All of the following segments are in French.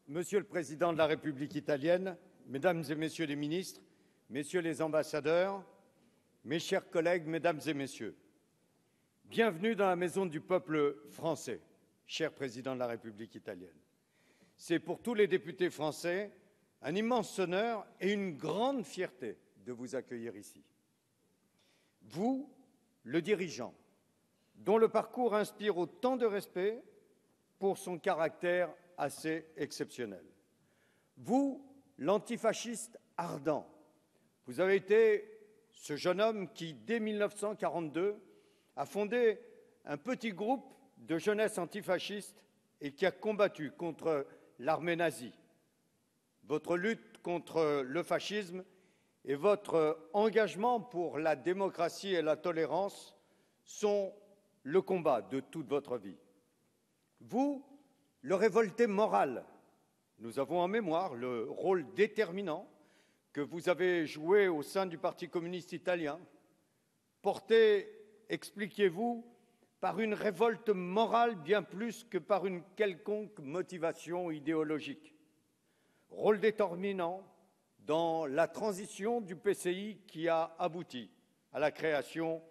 Monsieur le Président de la République italienne, Mesdames et Messieurs les ministres, Messieurs les ambassadeurs, mes chers collègues, Mesdames et Messieurs, bienvenue dans la maison du peuple français, cher Président de la République italienne. C'est pour tous les députés français un immense honneur et une grande fierté de vous accueillir ici. Vous, le dirigeant, dont le parcours inspire autant de respect pour son caractère assez exceptionnel. Vous, l'antifasciste ardent, vous avez été ce jeune homme qui, dès 1942, a fondé un petit groupe de jeunesse antifasciste et qui a combattu contre l'armée nazie. Votre lutte contre le fascisme et votre engagement pour la démocratie et la tolérance sont le combat de toute votre vie. Vous, le révolté moral, nous avons en mémoire le rôle déterminant que vous avez joué au sein du Parti communiste italien, porté, expliquez-vous, par une révolte morale bien plus que par une quelconque motivation idéologique. Rôle déterminant dans la transition du PCI qui a abouti à la création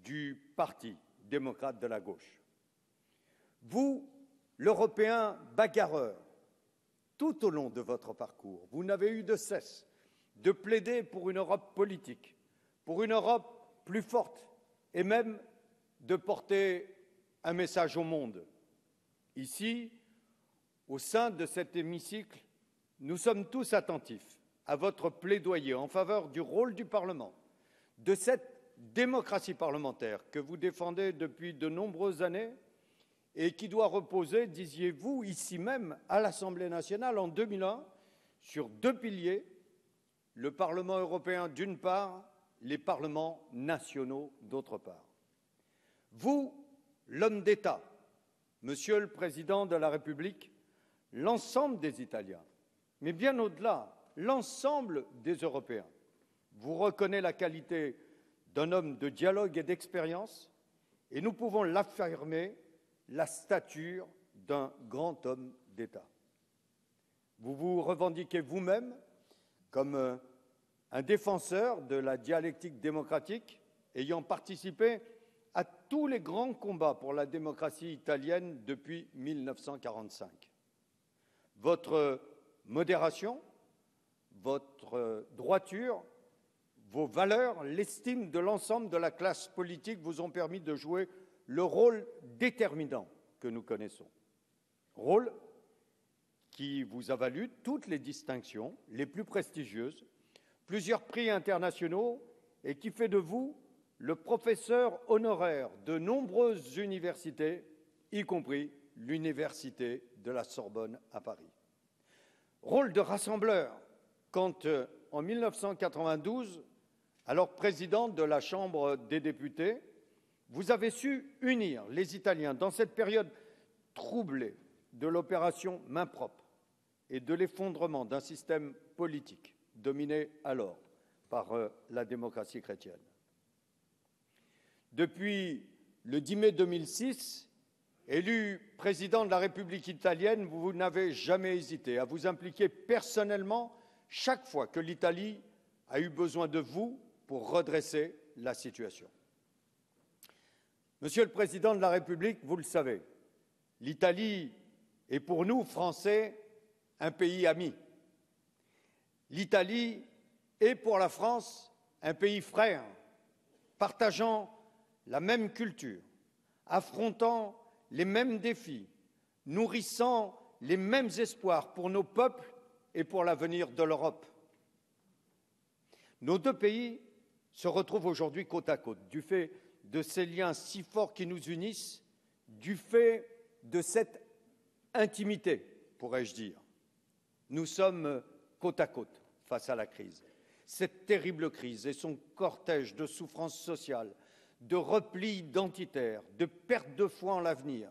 du Parti démocrate de la gauche. Vous, l'Européen bagarreur, tout au long de votre parcours, vous n'avez eu de cesse de plaider pour une Europe politique, pour une Europe plus forte et même de porter un message au monde. Ici, au sein de cet hémicycle, nous sommes tous attentifs à votre plaidoyer en faveur du rôle du Parlement, de cette démocratie parlementaire que vous défendez depuis de nombreuses années et qui doit reposer, disiez-vous, ici même à l'Assemblée nationale en 2001, sur deux piliers, le Parlement européen d'une part, les parlements nationaux d'autre part. Vous, l'homme d'État, Monsieur le Président de la République, l'ensemble des Italiens, mais bien au-delà, l'ensemble des Européens, vous reconnaît la qualité d'un homme de dialogue et d'expérience, et nous pouvons l'affirmer, la stature d'un grand homme d'État. Vous vous revendiquez vous-même comme un défenseur de la dialectique démocratique, ayant participé à tous les grands combats pour la démocratie italienne depuis 1945. Votre modération, votre droiture, vos valeurs, l'estime de l'ensemble de la classe politique vous ont permis de jouer le rôle déterminant que nous connaissons. Rôle qui vous a valu toutes les distinctions les plus prestigieuses, plusieurs prix internationaux et qui fait de vous le professeur honoraire de nombreuses universités, y compris l'Université de la Sorbonne à Paris. Rôle de rassembleur quand, en 1992, alors président de la Chambre des députés, vous avez su unir les Italiens dans cette période troublée de l'opération main propre et de l'effondrement d'un système politique dominé alors par la démocratie chrétienne. Depuis le 10 mai 2006, élu président de la République italienne, vous n'avez jamais hésité à vous impliquer personnellement chaque fois que l'Italie a eu besoin de vous pour redresser la situation. Monsieur le Président de la République, vous le savez, l'Italie est pour nous, Français, un pays ami. L'Italie est pour la France un pays frère, partageant la même culture, affrontant les mêmes défis, nourrissant les mêmes espoirs pour nos peuples et pour l'avenir de l'Europe. Nos deux pays se retrouvent aujourd'hui côte à côte, du fait de ces liens si forts qui nous unissent, du fait de cette intimité, pourrais-je dire. Nous sommes côte à côte face à la crise. Cette terrible crise et son cortège de souffrances sociales, de repli identitaire, de perte de foi en l'avenir.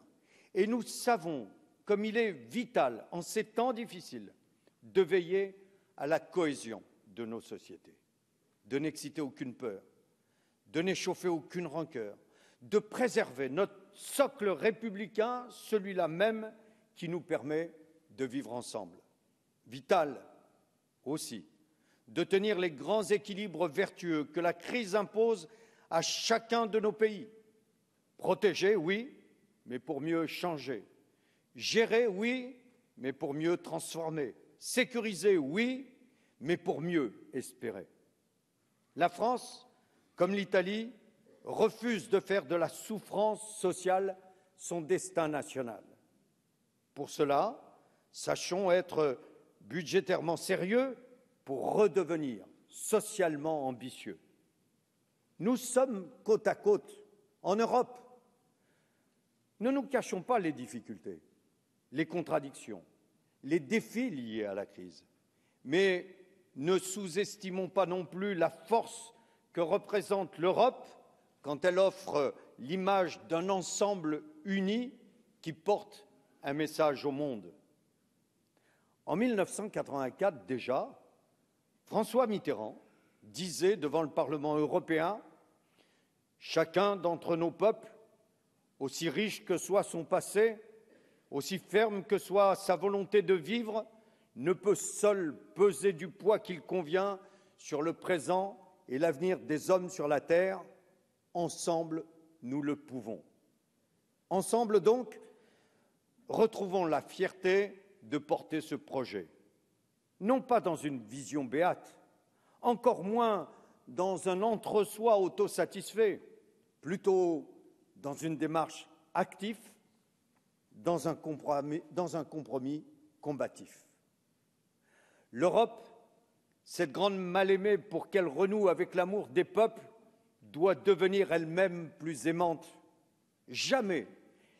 Et nous savons, comme il est vital en ces temps difficiles, de veiller à la cohésion de nos sociétés, de n'exciter aucune peur, de n'échauffer aucune rancœur, de préserver notre socle républicain, celui-là même qui nous permet de vivre ensemble. Vital aussi de tenir les grands équilibres vertueux que la crise impose à chacun de nos pays. Protéger, oui, mais pour mieux changer. Gérer, oui, mais pour mieux transformer. Sécuriser, oui, mais pour mieux espérer. La France, comme l'Italie, refuse de faire de la souffrance sociale son destin national. Pour cela, sachons être budgétairement sérieux pour redevenir socialement ambitieux. Nous sommes côte à côte en Europe. Ne nous cachons pas les difficultés, les contradictions, les défis liés à la crise, mais ne sous-estimons pas non plus la force que représente l'Europe quand elle offre l'image d'un ensemble uni qui porte un message au monde. En 1984 déjà, François Mitterrand disait devant le Parlement européen « Chacun d'entre nos peuples, aussi riche que soit son passé, aussi ferme que soit sa volonté de vivre, ne peut seul peser du poids qu'il convient sur le présent et l'avenir des hommes sur la terre. Ensemble, nous le pouvons. » Ensemble, donc, retrouvons la fierté de porter ce projet. Non pas dans une vision béate, encore moins dans un entre-soi autosatisfait, plutôt dans une démarche active, dans un compromis combatif. L'Europe, cette grande mal-aimée pour qu'elle renoue avec l'amour des peuples, doit devenir elle-même plus aimante. Jamais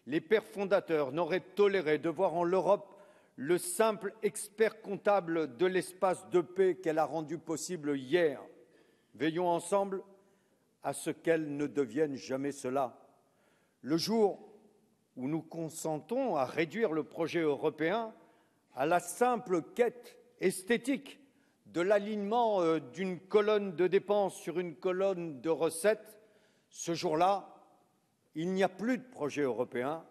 les pères fondateurs n'auraient toléré de voir en l'Europe le simple expert comptable de l'espace de paix qu'elle a rendu possible hier. Veillons ensemble à ce qu'elle ne devienne jamais cela. Le jour où nous consentons à réduire le projet européen à la simple quête esthétique de l'alignement d'une colonne de dépenses sur une colonne de recettes, ce jour-là, il n'y a plus de projet européen,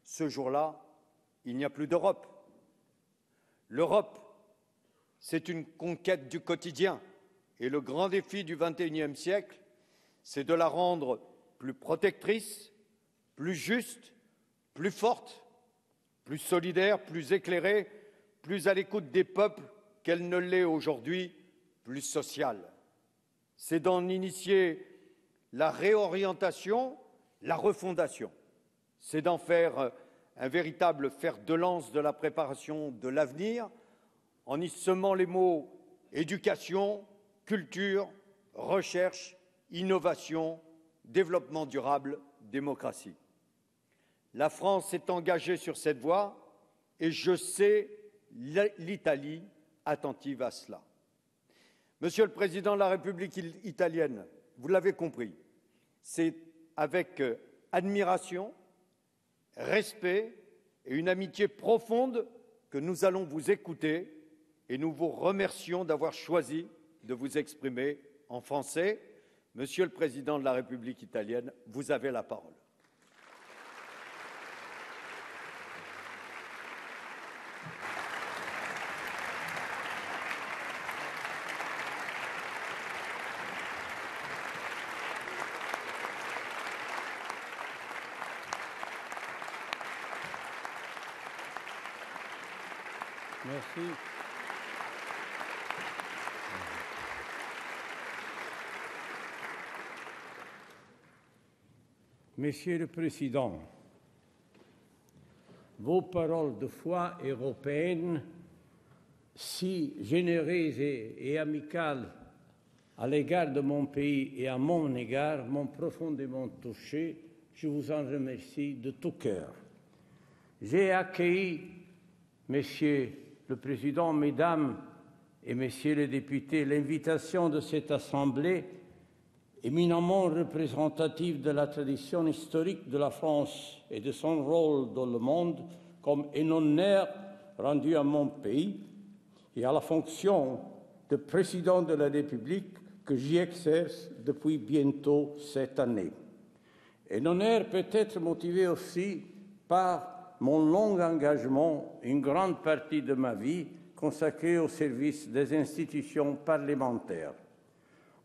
ce jour-là, il n'y a plus d'Europe. L'Europe, c'est une conquête du quotidien et le grand défi du XXIe siècle, c'est de la rendre plus protectrice, plus juste, plus forte, plus solidaire, plus éclairée, plus à l'écoute des peuples qu'elle ne l'est aujourd'hui, plus sociale. C'est d'en initier la réorientation, la refondation. C'est d'en faire un véritable fer de lance de la préparation de l'avenir, en y semant les mots éducation, culture, recherche, innovation, développement durable, démocratie. La France est engagée sur cette voie et je sais l'Italie attentive à cela. Monsieur le Président de la République italienne, vous l'avez compris, c'est avec admiration, respect et une amitié profonde que nous allons vous écouter et nous vous remercions d'avoir choisi de vous exprimer en français. Monsieur le Président de la République italienne, vous avez la parole. Merci. Monsieur le Président, vos paroles de foi européenne, si généreuses et amicales à l'égard de mon pays et à mon égard, m'ont profondément touché. Je vous en remercie de tout cœur. J'ai accueilli, Monsieur le Président, Mesdames et Messieurs les députés, l'invitation de cette Assemblée éminemment représentative de la tradition historique de la France et de son rôle dans le monde comme un honneur rendu à mon pays et à la fonction de Président de la République que j'y exerce depuis bientôt 7 années. Un honneur peut être motivé aussi par mon long engagement, une grande partie de ma vie consacrée au service des institutions parlementaires.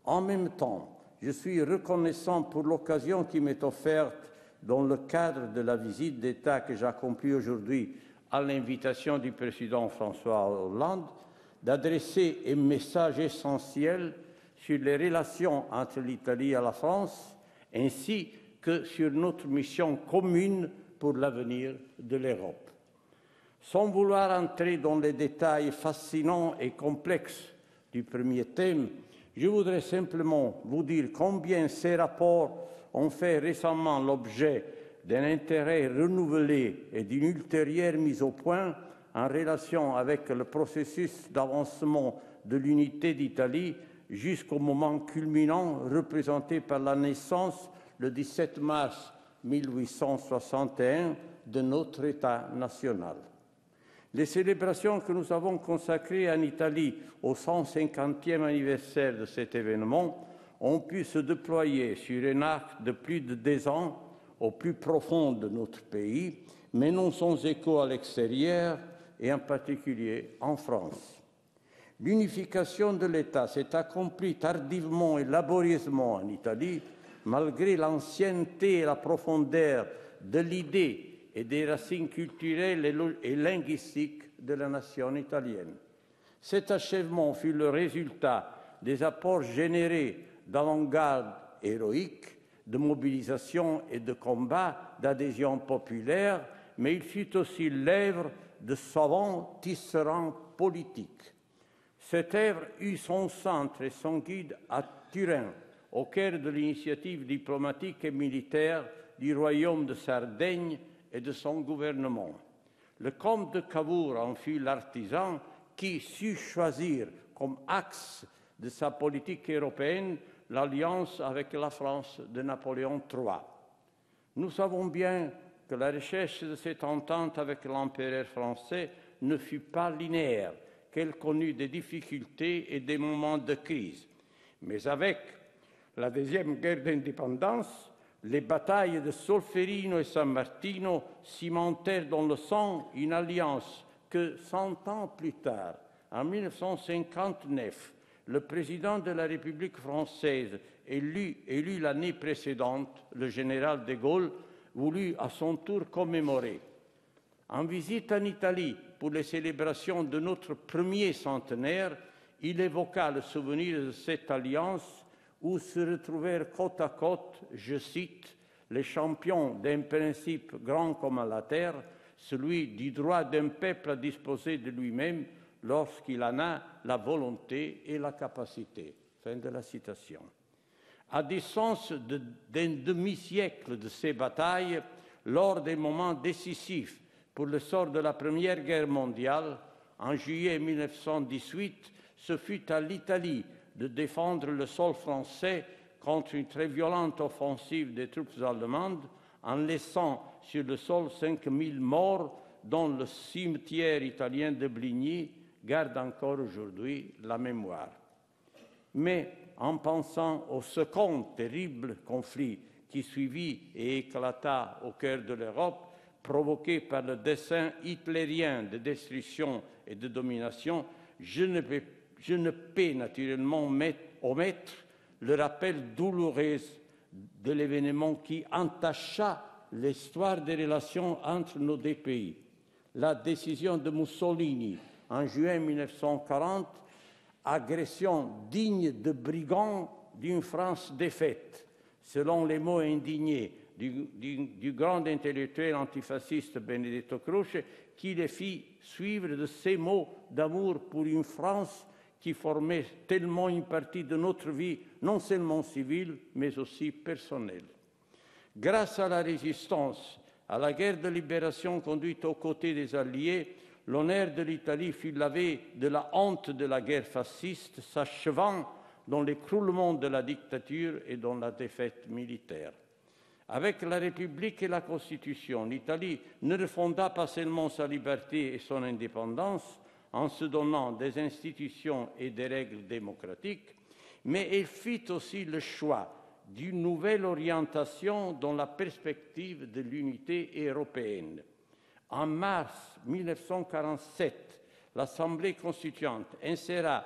En même temps, je suis reconnaissant pour l'occasion qui m'est offerte dans le cadre de la visite d'État que j'accomplis aujourd'hui à l'invitation du président François Hollande, d'adresser un message essentiel sur les relations entre l'Italie et la France, ainsi que sur notre mission commune pour l'avenir de l'Europe. Sans vouloir entrer dans les détails fascinants et complexes du premier thème, je voudrais simplement vous dire combien ces rapports ont fait récemment l'objet d'un intérêt renouvelé et d'une ultérieure mise au point en relation avec le processus d'avancement de l'unité d'Italie jusqu'au moment culminant représenté par la naissance, le 17 mars 1861, de notre État national. Les célébrations que nous avons consacrées en Italie au 150e anniversaire de cet événement ont pu se déployer sur un arc de plus de 10 ans au plus profond de notre pays, mais non sans écho à l'extérieur et en particulier en France. L'unification de l'État s'est accomplie tardivement et laborieusement en Italie, malgré l'ancienneté et la profondeur de l'idée et des racines culturelles et linguistiques de la nation italienne. Cet achèvement fut le résultat des apports générés d'avant-garde héroïque, de mobilisation et de combat, d'adhésion populaire, mais il fut aussi l'œuvre de savants tisserands politiques. Cette œuvre eut son centre et son guide à Turin, au cœur de l'initiative diplomatique et militaire du royaume de Sardaigne et de son gouvernement. Le comte de Cavour en fut l'artisan qui sut choisir comme axe de sa politique européenne l'alliance avec la France de Napoléon III. Nous savons bien que la recherche de cette entente avec l'empereur français ne fut pas linéaire, qu'elle connut des difficultés et des moments de crise. Mais avec la deuxième guerre d'indépendance, les batailles de Solferino et San Martino cimentèrent dans le sang une alliance que 100 ans plus tard, en 1959, le président de la République française, élu l'année précédente, le général de Gaulle, voulut à son tour commémorer. En visite en Italie pour les célébrations de notre premier centenaire, il évoqua le souvenir de cette alliance où se retrouvèrent côte à côte, je cite, les champions d'un principe grand comme à la terre, celui du droit d'un peuple à disposer de lui-même lorsqu'il en a la volonté et la capacité. Fin de la citation. À distance d'un demi-siècle de ces batailles, lors des moments décisifs pour le sort de la Première Guerre mondiale, en juillet 1918, ce fut à l'Italie de défendre le sol français contre une très violente offensive des troupes allemandes, en laissant sur le sol 5000 morts, dont le cimetière italien de Bligny garde encore aujourd'hui la mémoire. Mais en pensant au second terrible conflit qui suivit et éclata au cœur de l'Europe, provoqué par le dessein hitlérien de destruction et de domination, je ne peux naturellement omettre le rappel douloureux de l'événement qui entacha l'histoire des relations entre nos deux pays. La décision de Mussolini en juin 1940, agression digne de brigand d'une France défaite, selon les mots indignés du grand intellectuel antifasciste Benedetto Croce, qui les fit suivre de ces mots d'amour pour une France qui formait tellement une partie de notre vie, non seulement civile, mais aussi personnelle. Grâce à la résistance, à la guerre de libération conduite aux côtés des Alliés, l'honneur de l'Italie fut lavé de la honte de la guerre fasciste, s'achevant dans l'écroulement de la dictature et dans la défaite militaire. Avec la République et la Constitution, l'Italie ne refonda pas seulement sa liberté et son indépendance en se donnant des institutions et des règles démocratiques, mais elle fit aussi le choix d'une nouvelle orientation dans la perspective de l'unité européenne. En mars 1947, l'Assemblée constituante inséra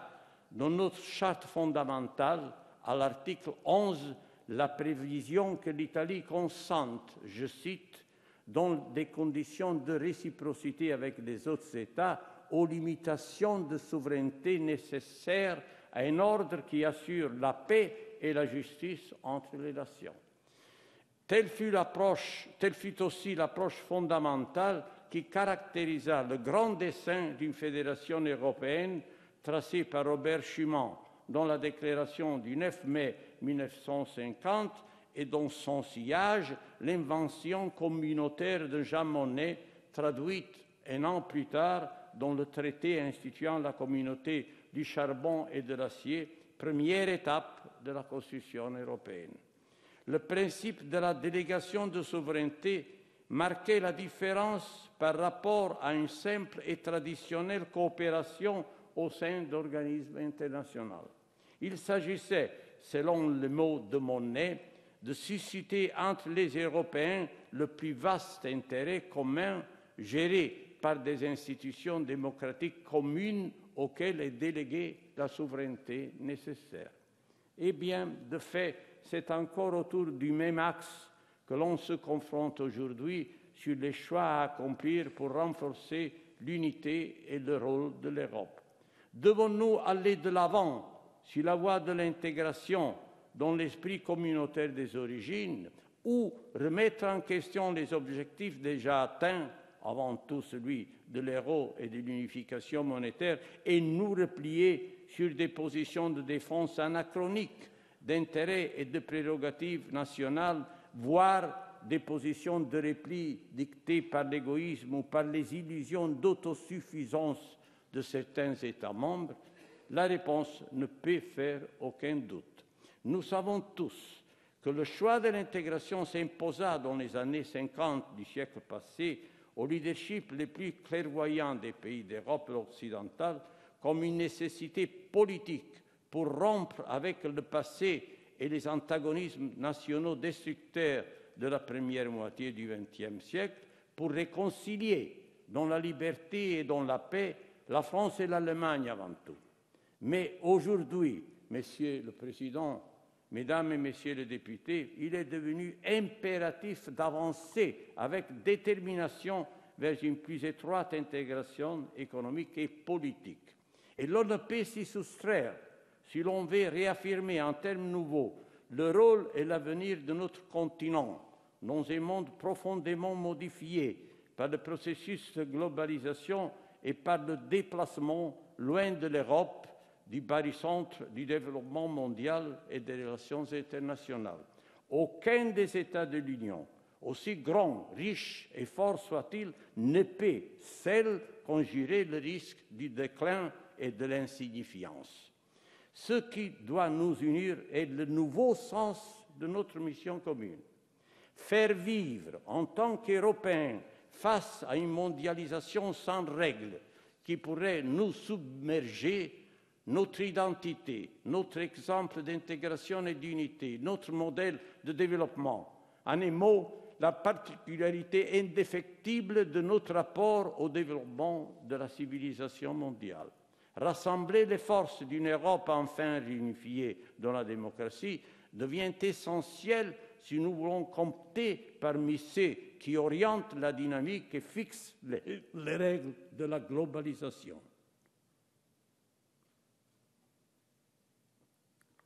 dans notre charte fondamentale, à l'article 11, la prévision que l'Italie consente, je cite, dans des conditions de réciprocité avec les autres États, aux limitations de souveraineté nécessaires à un ordre qui assure la paix et la justice entre les nations. Telle fut aussi l'approche fondamentale qui caractérisa le grand dessein d'une fédération européenne tracé par Robert Schuman dans la déclaration du 9 mai 1950 et dans son sillage, l'invention communautaire de Jean Monnet, traduite un an plus tard dans le traité instituant la communauté du charbon et de l'acier, première étape de la Constitution européenne. Le principe de la délégation de souveraineté marquait la différence par rapport à une simple et traditionnelle coopération au sein d'organismes internationaux. Il s'agissait, selon le mot de Monnet, de susciter entre les Européens le plus vaste intérêt commun géré par des institutions démocratiques communes auxquelles est déléguée la souveraineté nécessaire. Eh bien, de fait, c'est encore autour du même axe que l'on se confronte aujourd'hui sur les choix à accomplir pour renforcer l'unité et le rôle de l'Europe. Devons-nous aller de l'avant sur la voie de l'intégration dans l'esprit communautaire des origines ou remettre en question les objectifs déjà atteints, avant tout celui de l'euro et de l'unification monétaire, et nous replier sur des positions de défense anachroniques, d'intérêts et de prérogatives nationales, voire des positions de repli dictées par l'égoïsme ou par les illusions d'autosuffisance de certains États membres? La réponse ne peut faire aucun doute. Nous savons tous que le choix de l'intégration s'imposa dans les années 50 du siècle passé au leadership les plus clairvoyants des pays d'Europe occidentale comme une nécessité politique pour rompre avec le passé et les antagonismes nationaux destructeurs de la première moitié du XXe siècle, pour réconcilier dans la liberté et dans la paix la France et l'Allemagne avant tout. Mais aujourd'hui, Monsieur le Président, Mesdames et Messieurs les députés, il est devenu impératif d'avancer avec détermination vers une plus étroite intégration économique et politique. Et l'on ne peut s'y soustraire si l'on veut réaffirmer en termes nouveaux le rôle et l'avenir de notre continent dans un monde profondément modifié par le processus de globalisation et par le déplacement loin de l'Europe du barycentre du développement mondial et des relations internationales. Aucun des États de l'Union, aussi grand, riche et fort soit-il, ne peut seul conjurer le risque du déclin et de l'insignifiance. Ce qui doit nous unir est le nouveau sens de notre mission commune. Faire vivre en tant qu'Européens face à une mondialisation sans règles qui pourrait nous submerger, notre identité, notre exemple d'intégration et d'unité, notre modèle de développement. En un mot, la particularité indéfectible de notre rapport au développement de la civilisation mondiale. Rassembler les forces d'une Europe enfin réunifiée dans la démocratie devient essentiel si nous voulons compter parmi ceux qui orientent la dynamique et fixent les règles de la globalisation.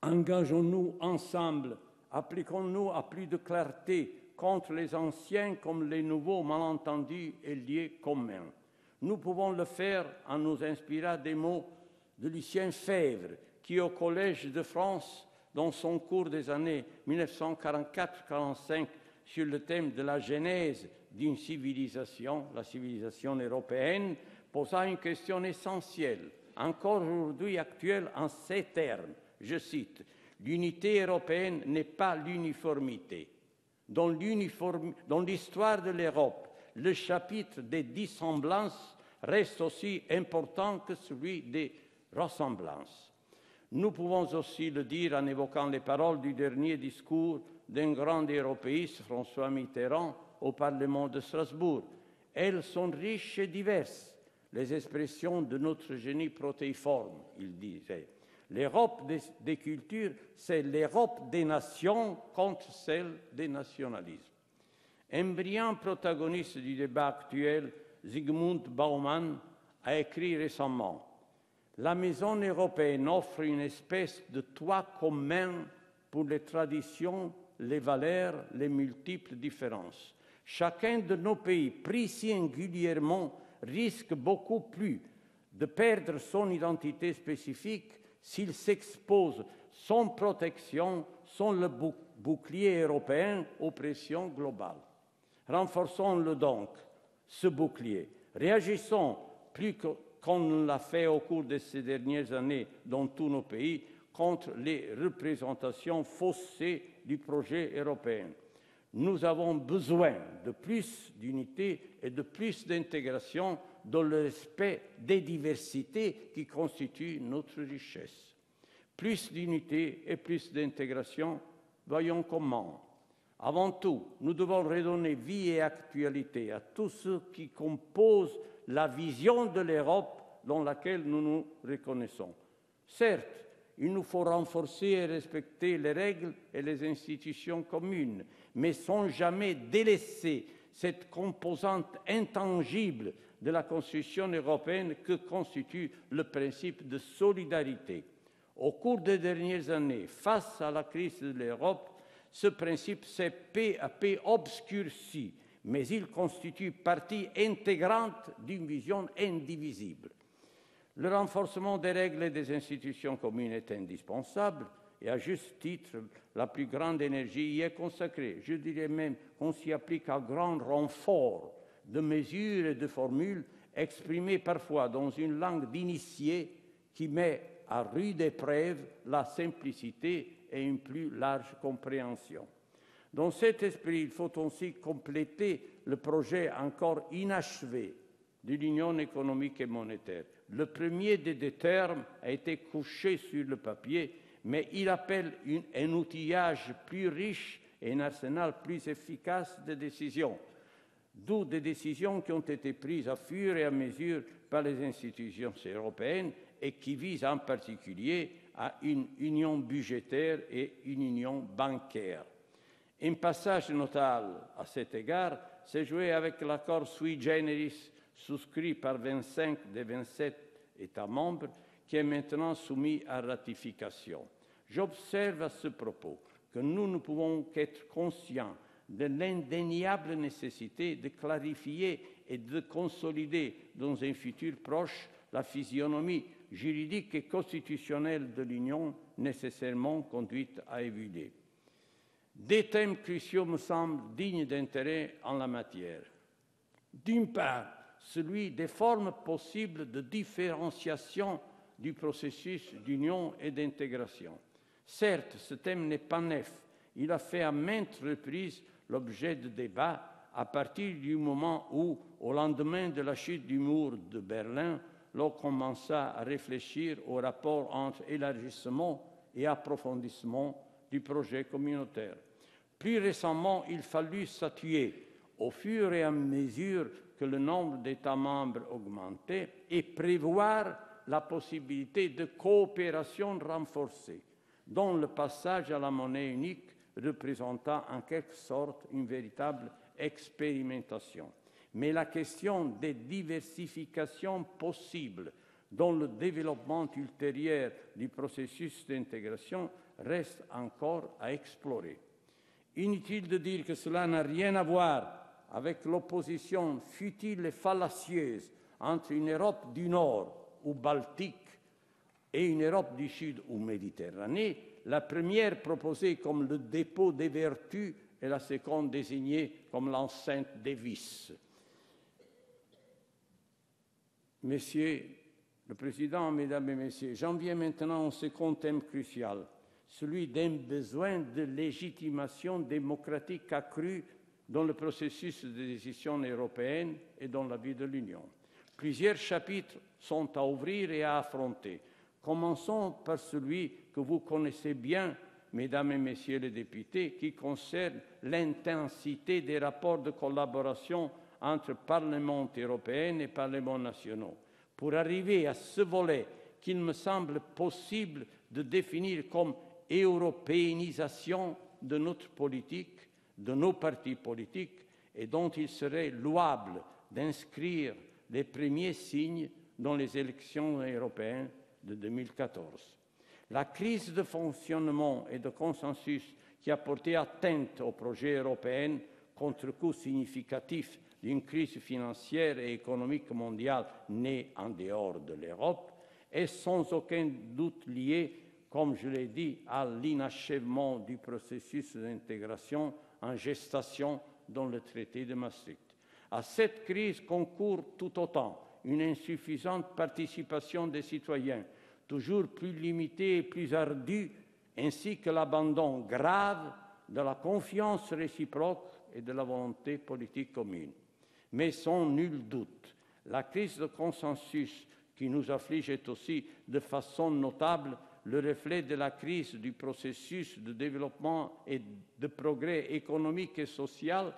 Engageons-nous ensemble, appliquons-nous à plus de clarté contre les anciens comme les nouveaux malentendus et liés communs. Nous pouvons le faire en nous inspirant des mots de Lucien Febvre, qui au Collège de France, dans son cours des années 1944-45, sur le thème de la genèse d'une civilisation, la civilisation européenne, posa une question essentielle, encore aujourd'hui actuelle en ces termes. Je cite, « L'unité européenne n'est pas l'uniformité. Dans l'histoire de l'Europe, le chapitre des dissemblances reste aussi important que celui des ressemblances. » Nous pouvons aussi le dire en évoquant les paroles du dernier discours d'un grand européiste, François Mitterrand, au Parlement de Strasbourg. Elles sont riches et diverses, les expressions de notre génie protéiforme, il disait. L'Europe des cultures, c'est l'Europe des nations contre celle des nationalismes. Un brillant protagoniste du débat actuel, Zygmunt Bauman, a écrit récemment « La Maison européenne offre une espèce de toit commun pour les traditions, les valeurs, les multiples différences. Chacun de nos pays, pris singulièrement, risque beaucoup plus de perdre son identité spécifique s'il s'expose sans protection, sans le bouclier européen aux pressions globales. Renforçons-le donc, ce bouclier. Réagissons plus qu'on l'a fait au cours de ces dernières années dans tous nos pays contre les représentations faussées du projet européen. Nous avons besoin de plus d'unité et de plus d'intégration dans le respect des diversités qui constituent notre richesse. Plus d'unité et plus d'intégration, voyons comment. Avant tout, nous devons redonner vie et actualité à tout ce qui compose la vision de l'Europe dans laquelle nous nous reconnaissons. Certes, il nous faut renforcer et respecter les règles et les institutions communes, mais sans jamais délaisser cette composante intangible de la construction européenne que constitue le principe de solidarité. Au cours des dernières années, face à la crise de l'Europe, ce principe s'est peu à peu obscurci, mais il constitue partie intégrante d'une vision indivisible. Le renforcement des règles et des institutions communes est indispensable et à juste titre, la plus grande énergie y est consacrée. Je dirais même qu'on s'y applique à grand renfort de mesures et de formules exprimées parfois dans une langue d'initié qui met à rude épreuve la simplicité et une plus large compréhension. Dans cet esprit, il faut aussi compléter le projet encore inachevé de l'Union économique et monétaire. Le premier des deux termes a été couché sur le papier, mais il appelle un outillage plus riche et un arsenal plus efficace de décisions, d'où des décisions qui ont été prises à fur et à mesure par les institutions européennes et qui visent en particulier à une union budgétaire et une union bancaire. Un passage notable à cet égard s'est joué avec l'accord sui generis souscrit par 25 des 27 États membres qui est maintenant soumis à ratification. J'observe à ce propos que nous ne pouvons qu'être conscients de l'indéniable nécessité de clarifier et de consolider dans un futur proche la physionomie juridique et constitutionnelle de l'Union nécessairement conduite à évoluer. Des thèmes cruciaux me semblent dignes d'intérêt en la matière. D'une part, celui des formes possibles de différenciation du processus d'union et d'intégration. Certes, ce thème n'est pas neuf. Il a fait à maintes reprises l'objet de débats à partir du moment où, au lendemain de la chute du mur de Berlin, l'on commença à réfléchir au rapport entre élargissement et approfondissement du projet communautaire. Plus récemment, il fallut statuer, au fur et à mesure que le nombre d'États membres augmentait, et prévoir la possibilité de coopération renforcée, dont le passage à la monnaie unique représenta en quelque sorte une véritable expérimentation. Mais la question des diversifications possibles dans le développement ultérieur du processus d'intégration reste encore à explorer. Inutile de dire que cela n'a rien à voir avec l'opposition futile et fallacieuse entre une Europe du Nord ou Baltique et une Europe du Sud ou Méditerranée, la première proposée comme le dépôt des vertus et la seconde désignée comme l'enceinte des vices. Monsieur le Président, Mesdames et Messieurs, j'en viens maintenant au second thème crucial, celui d'un besoin de légitimation démocratique accrue dans le processus de décision européenne et dans la vie de l'Union. Plusieurs chapitres sont à ouvrir et à affronter. Commençons par celui que vous connaissez bien, Mesdames et Messieurs les députés, qui concerne l'intensité des rapports de collaboration entre Parlement européen et Parlements nationaux, pour arriver à ce volet qu'il me semble possible de définir comme européanisation de notre politique, de nos partis politiques, et dont il serait louable d'inscrire les premiers signes dans les élections européennes de 2014. La crise de fonctionnement et de consensus qui a porté atteinte au projet européen, contre-coup significatif d'une crise financière et économique mondiale née en dehors de l'Europe, est sans aucun doute liée, comme je l'ai dit, à l'inachèvement du processus d'intégration en gestation dans le traité de Maastricht. À cette crise concourt tout autant une insuffisante participation des citoyens, toujours plus limitée et plus ardue, ainsi que l'abandon grave de la confiance réciproque et de la volonté politique commune. Mais sans nul doute, la crise de consensus qui nous afflige est aussi de façon notable le reflet de la crise du processus de développement et de progrès économique et social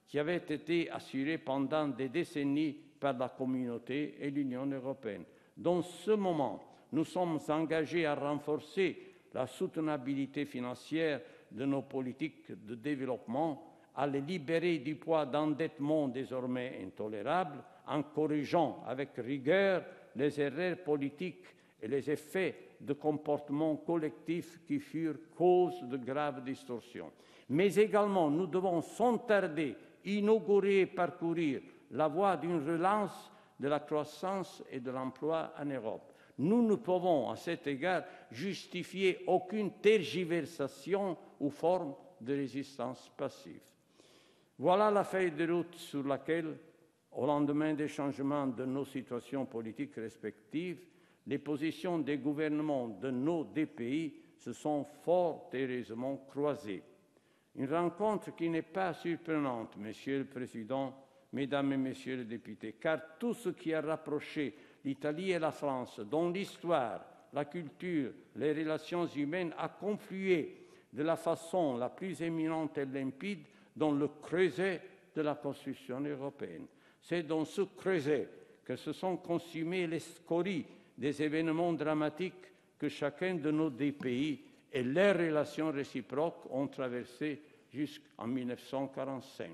qui avait été assuré pendant des décennies par la communauté et l'Union européenne. Dans ce moment, nous sommes engagés à renforcer la soutenabilité financière de nos politiques de développement, à les libérer du poids d'endettement désormais intolérable, en corrigeant avec rigueur les erreurs politiques et les effets de comportements collectifs qui furent cause de graves distorsions. Mais également, nous devons sans tarder inaugurer et parcourir la voie d'une relance de la croissance et de l'emploi en Europe. Nous ne pouvons, à cet égard, justifier aucune tergiversation ou forme de résistance passive. Voilà la feuille de route sur laquelle, au lendemain des changements de nos situations politiques respectives, les positions des gouvernements de nos deux pays se sont fort heureusement croisées. Une rencontre qui n'est pas surprenante, Monsieur le Président, Mesdames et Messieurs les députés, car tout ce qui a rapproché l'Italie et la France, dont l'histoire, la culture, les relations humaines, a conflué de la façon la plus éminente et limpide dans le creuset de la construction européenne. C'est dans ce creuset que se sont consumées les scories des événements dramatiques que chacun de nos deux pays et leurs relations réciproques ont traversées jusqu'en 1945.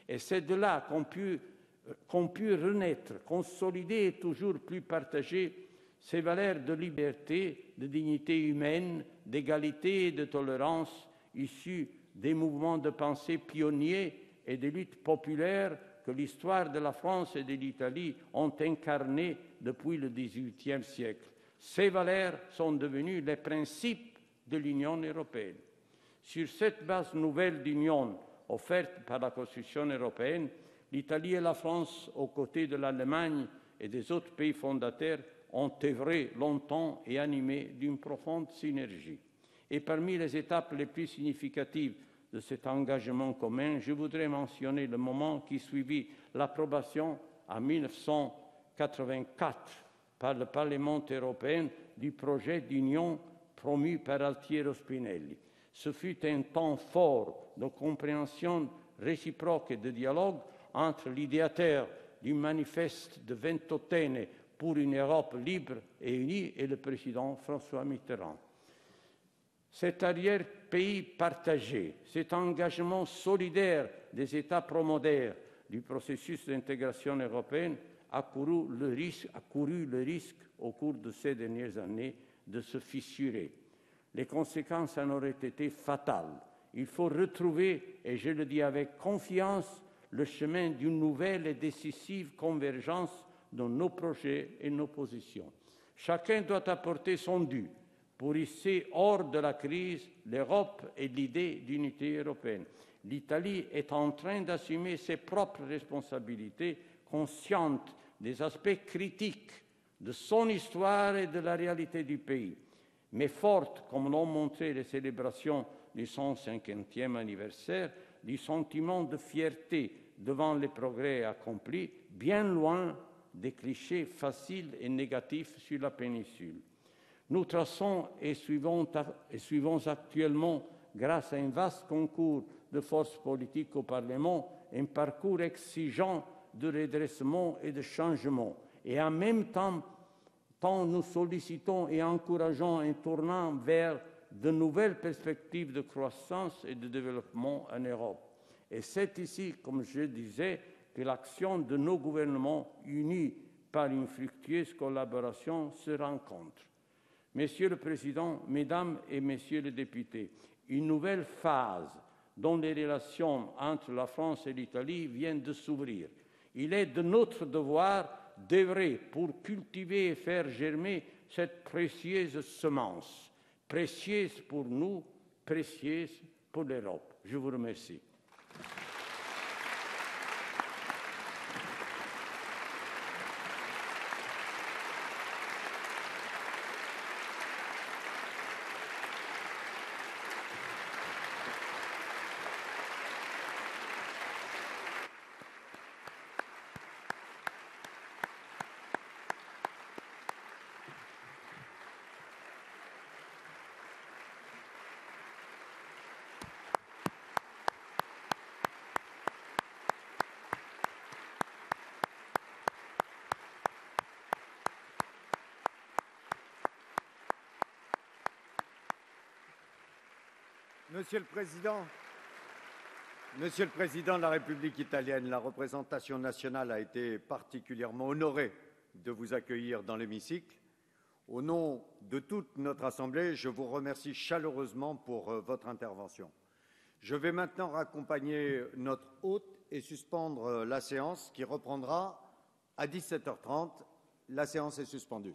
Et c'est de là qu'ont pu renaître, consolider et toujours plus partager ces valeurs de liberté, de dignité humaine, d'égalité et de tolérance issues des mouvements de pensée pionniers et des luttes populaires que l'histoire de la France et de l'Italie ont incarnées depuis le XVIIIe siècle. Ces valeurs sont devenues les principes de l'Union européenne. Sur cette base nouvelle d'union offerte par la construction européenne, l'Italie et la France, aux côtés de l'Allemagne et des autres pays fondateurs, ont œuvré longtemps et animés d'une profonde synergie. Et parmi les étapes les plus significatives de cet engagement commun, je voudrais mentionner le moment qui suivit l'approbation en 1984 par le Parlement européen du projet d'union promu par Altiero Spinelli. Ce fut un temps fort de compréhension réciproque et de dialogue entre l'idéateur du manifeste de Ventotene pour une Europe libre et unie et le président François Mitterrand. Cet arrière-pays partagé, cet engagement solidaire des États promoteurs du processus d'intégration européenne a couru le risque, au cours de ces dernières années, de se fissurer. Les conséquences en auraient été fatales. Il faut retrouver, et je le dis avec confiance, le chemin d'une nouvelle et décisive convergence dans nos projets et nos positions. Chacun doit apporter son dû pour hisser hors de la crise l'Europe et l'idée d'unité européenne. L'Italie est en train d'assumer ses propres responsabilités, consciente des aspects critiques de son histoire et de la réalité du pays, mais forte, comme l'ont montré les célébrations du 150e anniversaire, du sentiment de fierté devant les progrès accomplis, bien loin des clichés faciles et négatifs sur la péninsule. Nous traçons et suivons actuellement, grâce à un vaste concours de forces politiques au Parlement, un parcours exigeant de redressement et de changement. Et en même temps, nous sollicitons et encourageons un tournant vers de nouvelles perspectives de croissance et de développement en Europe. Et c'est ici, comme je disais, que l'action de nos gouvernements unis par une fructueuse collaboration se rencontre. Monsieur le Président, Mesdames et Messieurs les députés, une nouvelle phase dans les relations entre la France et l'Italie vient de s'ouvrir. Il est de notre devoir d'œuvrer pour cultiver et faire germer cette précieuse semence, précieuse pour nous, précieuse pour l'Europe. Je vous remercie. Monsieur le Président de la République italienne, la représentation nationale a été particulièrement honorée de vous accueillir dans l'hémicycle. Au nom de toute notre Assemblée, je vous remercie chaleureusement pour votre intervention. Je vais maintenant raccompagner notre hôte et suspendre la séance qui reprendra à 17h30. La séance est suspendue.